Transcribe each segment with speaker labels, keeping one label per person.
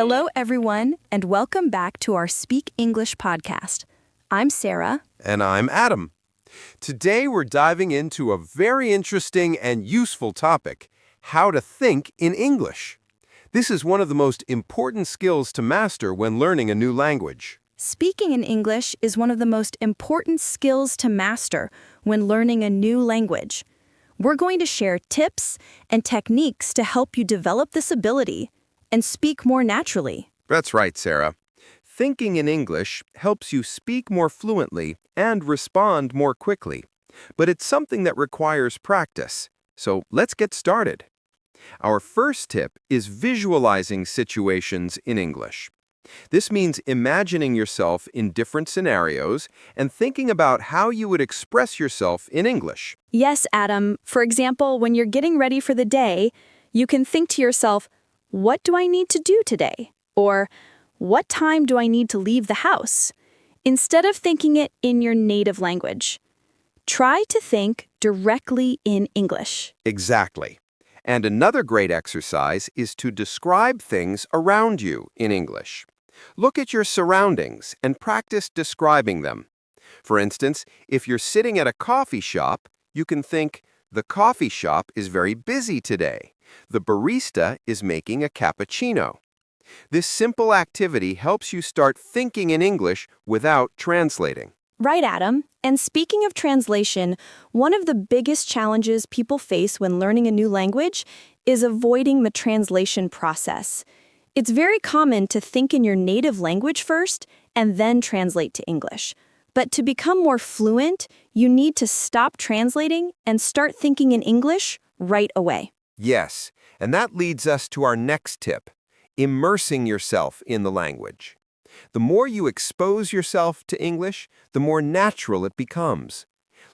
Speaker 1: Hello, everyone, and welcome back to our Speak English podcast. I'm Sarah.
Speaker 2: And I'm Adam. Today we're diving into a very interesting and useful topic, how to think in English. This is one of the most important skills to master when learning a new language.
Speaker 1: Speaking in English is one of the most important skills to master when learning a new language. We're going to share tips and techniques to help you develop this ability and speak more naturally.
Speaker 2: That's right, Sarah. Thinking in English helps you speak more fluently and respond more quickly. But it's something that requires practice. So let's get started. Our first tip is visualizing situations in English. This means imagining yourself in different scenarios and thinking about how you would express yourself in English.
Speaker 1: Yes, Adam. For example, when you're getting ready for the day, you can think to yourself, what do I need to do today? Or, what time do I need to leave the house? Instead of thinking it in your native language, try to think directly in English.
Speaker 2: Exactly. And another great exercise is to describe things around you in English. Look at your surroundings and practice describing them. For instance, if you're sitting at a coffee shop, you can think, the coffee shop is very busy today. The barista is making a cappuccino. This simple activity helps you start thinking in English without translating.
Speaker 1: Right, Adam. And speaking of translation, one of the biggest challenges people face when learning a new language is avoiding the translation process. It's very common to think in your native language first and then translate to English. But to become more fluent, you need to stop translating and start thinking in English right away.
Speaker 2: Yes, and that leads us to our next tip, immersing yourself in the language. The more you expose yourself to English, the more natural it becomes.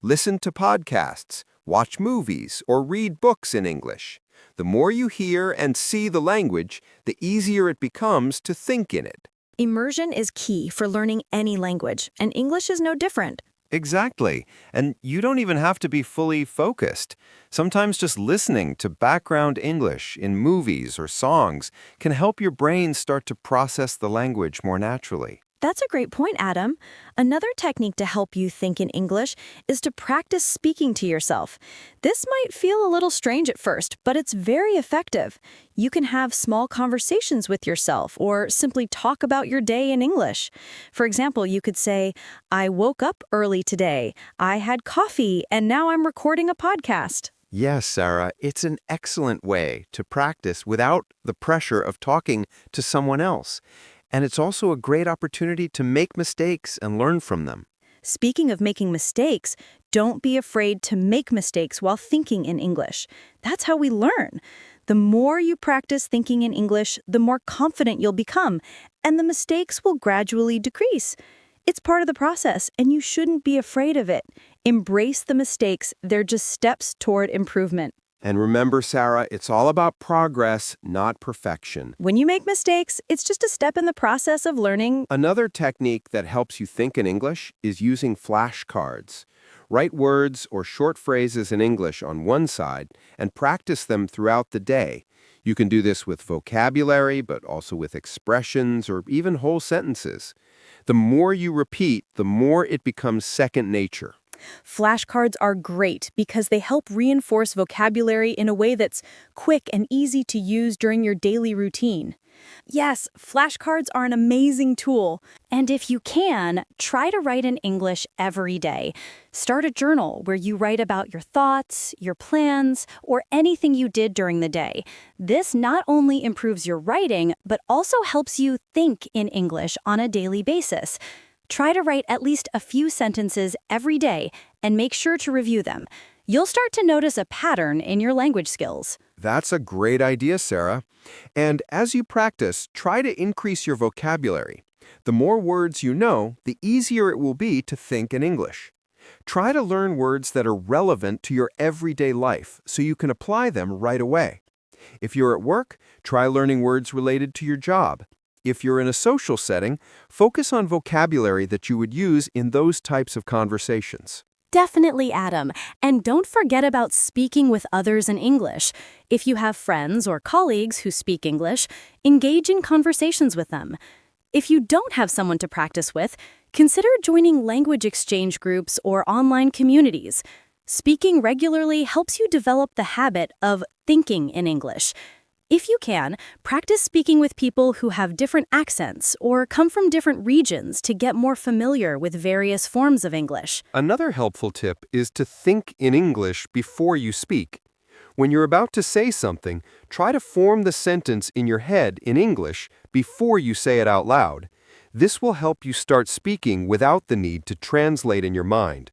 Speaker 2: Listen to podcasts, watch movies, or read books in English. The more you hear and see the language, the easier it becomes to think in it.
Speaker 1: Immersion is key for learning any language, and English is no different.
Speaker 2: Exactly. And you don't even have to be fully focused. Sometimes just listening to background English in movies or songs can help your brain start to process the language more naturally.
Speaker 1: That's a great point, Adam. Another technique to help you think in English is to practice speaking to yourself. This might feel a little strange at first, but it's very effective. You can have small conversations with yourself or simply talk about your day in English. For example, you could say, I woke up early today, I had coffee, and now I'm recording a podcast.
Speaker 2: Yes, Sarah, it's an excellent way to practice without the pressure of talking to someone else. And it's also a great opportunity to make mistakes and learn from them.
Speaker 1: Speaking of making mistakes, don't be afraid to make mistakes while thinking in English. That's how we learn. The more you practice thinking in English, the more confident you'll become, and the mistakes will gradually decrease. It's part of the process, and you shouldn't be afraid of it. Embrace the mistakes. They're just steps toward improvement.
Speaker 2: And remember, Sarah, it's all about progress, not perfection.
Speaker 1: When you make mistakes, it's just a step in the process of learning.
Speaker 2: Another technique that helps you think in English is using flashcards. Write words or short phrases in English on one side and practice them throughout the day. You can do this with vocabulary, but also with expressions or even whole sentences. The more you repeat, the more it becomes second nature.
Speaker 1: Flashcards are great because they help reinforce vocabulary in a way that's quick and easy to use during your daily routine. Yes, flashcards are an amazing tool. And if you can, try to write in English every day. Start a journal where you write about your thoughts, your plans, or anything you did during the day. This not only improves your writing, but also helps you think in English on a daily basis. Try to write at least a few sentences every day and make sure to review them. You'll start to notice a pattern in your language skills.
Speaker 2: That's a great idea, Sarah. And as you practice, try to increase your vocabulary. The more words you know, the easier it will be to think in English. Try to learn words that are relevant to your everyday life so you can apply them right away. If you're at work, try learning words related to your job. If you're in a social setting, focus on vocabulary that you would use in those types of conversations.
Speaker 1: Definitely, Adam. And don't forget about speaking with others in English. If you have friends or colleagues who speak English, engage in conversations with them. If you don't have someone to practice with, consider joining language exchange groups or online communities. Speaking regularly helps you develop the habit of thinking in English. If you can, practice speaking with people who have different accents or come from different regions to get more familiar with various forms of English.
Speaker 2: Another helpful tip is to think in English before you speak. When you're about to say something, try to form the sentence in your head in English before you say it out loud. This will help you start speaking without the need to translate in your mind.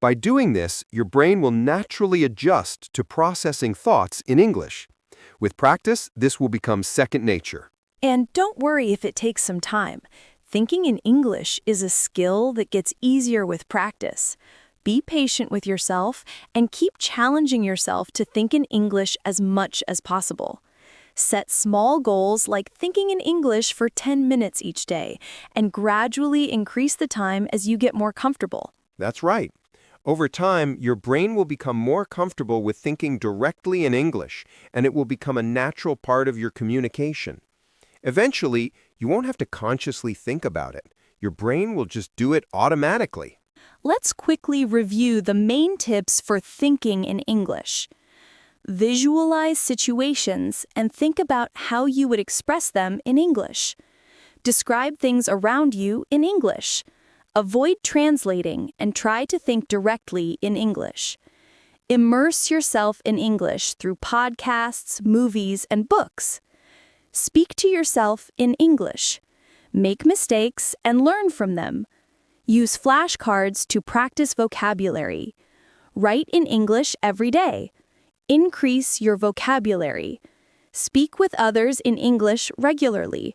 Speaker 2: By doing this, your brain will naturally adjust to processing thoughts in English. With practice, this will become second nature.
Speaker 1: And don't worry if it takes some time. Thinking in English is a skill that gets easier with practice. Be patient with yourself and keep challenging yourself to think in English as much as possible. Set small goals like thinking in English for 10 minutes each day and gradually increase the time as you get more comfortable.
Speaker 2: That's right. Over time, your brain will become more comfortable with thinking directly in English, and it will become a natural part of your communication. Eventually, you won't have to consciously think about it. Your brain will just do it automatically.
Speaker 1: Let's quickly review the main tips for thinking in English. Visualize situations and think about how you would express them in English. Describe things around you in English. Avoid translating and try to think directly in English. Immerse yourself in English through podcasts, movies, and books. Speak to yourself in English. Make mistakes and learn from them. Use flashcards to practice vocabulary. Write in English every day. Increase your vocabulary. Speak with others in English regularly.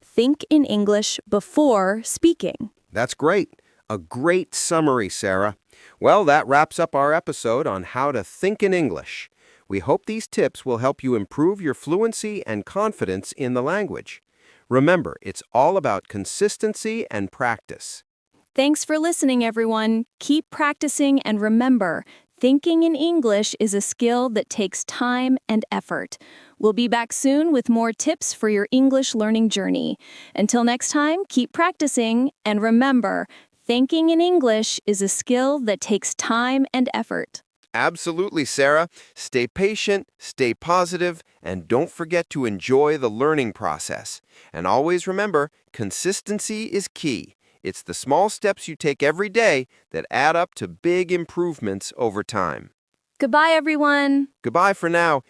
Speaker 1: Think in English before speaking.
Speaker 2: That's great. A great summary, Sarah. Well, that wraps up our episode on how to think in English. We hope these tips will help you improve your fluency and confidence in the language. Remember, it's all about consistency and practice.
Speaker 1: Thanks for listening, everyone. Keep practicing and remember, thinking in English is a skill that takes time and effort. We'll be back soon with more tips for your English learning journey. Until next time, keep practicing and remember, thinking in English is a skill that takes time and effort.
Speaker 2: Absolutely, Sarah. Stay patient, stay positive, and don't forget to enjoy the learning process. And always remember, consistency is key. It's the small steps you take every day that add up to big improvements over time.
Speaker 1: Goodbye, everyone.
Speaker 2: Goodbye for now.